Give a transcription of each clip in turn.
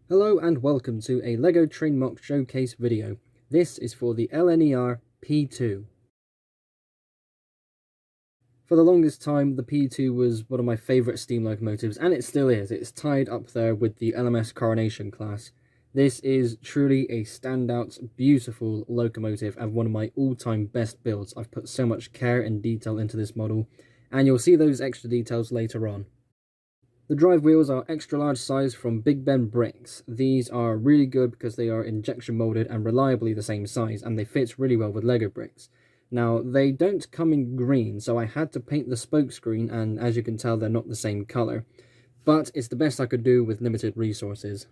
Hello and welcome to a LEGO Train MOC showcase video. This is for the LNER P2. For the longest time, the P2 was one of my favourite steam locomotives, and it still is. It's tied up there with the LMS Coronation class. This is truly a standout, beautiful locomotive and one of my all-time best builds. I've put so much care and detail into this model, and you'll see those extra details later on. The drive wheels are extra large size from Big Ben bricks. These are really good because they are injection molded and reliably the same size, and they fit really well with Lego bricks. Now, they don't come in green, so I had to paint the spokes green, and as you can tell, they're not the same colour. But it's the best I could do with limited resources.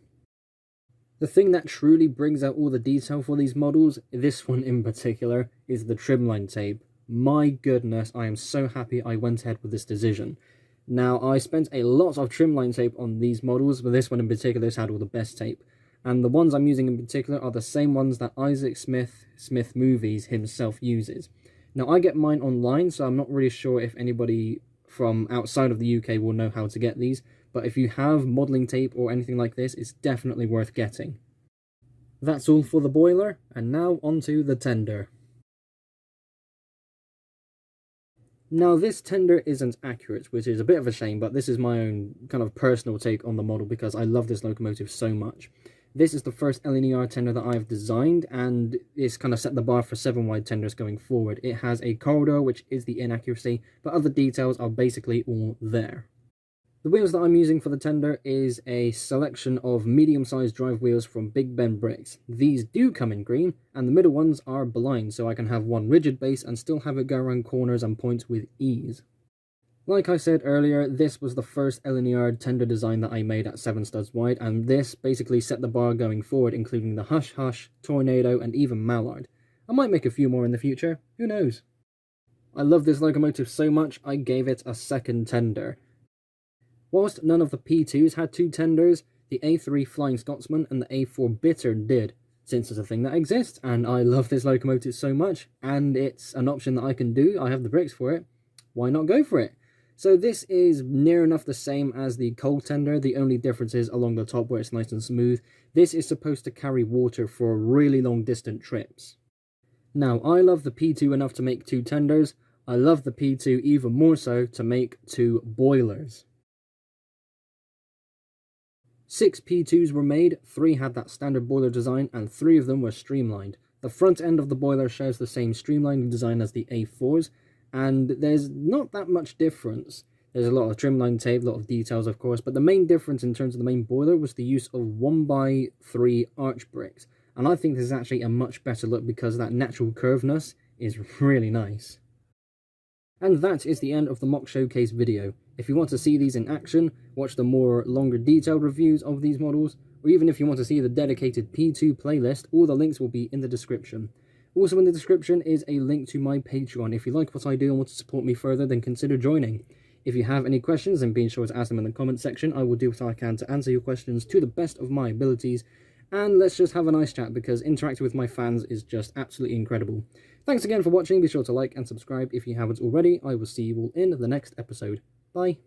The thing that truly brings out all the detail for these models, this one in particular, is the trimline tape. My goodness, I am so happy I went ahead with this decision. Now, I spent a lot of trimline tape on these models, but this one in particular has had all the best tape. And the ones I'm using in particular are the same ones that Isaac Smith Movies himself uses. Now, I get mine online, so I'm not really sure if anybody from outside of the UK will know how to get these, but if you have modelling tape or anything like this, it's definitely worth getting. That's all for the boiler, and now onto the tender. Now, this tender isn't accurate, which is a bit of a shame, but this is my own kind of personal take on the model because I love this locomotive so much. This is the first LNER tender that I've designed, and it's kind of set the bar for 7-wide tenders going forward. It has a corridor, which is the inaccuracy, but other details are basically all there. The wheels that I'm using for the tender is a selection of medium-sized drive wheels from Big Ben bricks. These do come in green, and the middle ones are blind, so I can have one rigid base and still have it go around corners and points with ease. Like I said earlier, this was the first LNER tender design that I made at 7 studs wide, and this basically set the bar going forward, including the Hush Hush, Tornado, and even Mallard. I might make a few more in the future, who knows? I love this locomotive so much, I gave it a second tender. Whilst none of the P2s had 2 tenders, the A3 Flying Scotsman and the A4 Bitter did, since it's a thing that exists, and I love this locomotive so much, and it's an option that I can do, I have the bricks for it, why not go for it? So this is near enough the same as the coal tender, the only difference is along the top where it's nice and smooth. This is supposed to carry water for really long distant trips. Now, I love the P2 enough to make 2 tenders, I love the P2 even more so to make 2 boilers. 6 P2s were made, 3 had that standard boiler design, and 3 of them were streamlined. The front end of the boiler shares the same streamlined design as the A4s, and there's not that much difference. There's a lot of trimline tape, a lot of details of course, but the main difference in terms of the main boiler was the use of 1x3 arch bricks, and I think this is actually a much better look because that natural curvedness is really nice. And that is the end of the MOC showcase video. If you want to see these in action, watch the more longer detailed reviews of these models, or even if you want to see the dedicated P2 playlist, all the links will be in the description. Also in the description is a link to my Patreon. If you like what I do and want to support me further, then consider joining. If you have any questions, then be sure to ask them in the comment section. I will do what I can to answer your questions to the best of my abilities. And let's just have a nice chat because interacting with my fans is just absolutely incredible. Thanks again for watching. Be sure to like and subscribe if you haven't already. I will see you all in the next episode. Bye.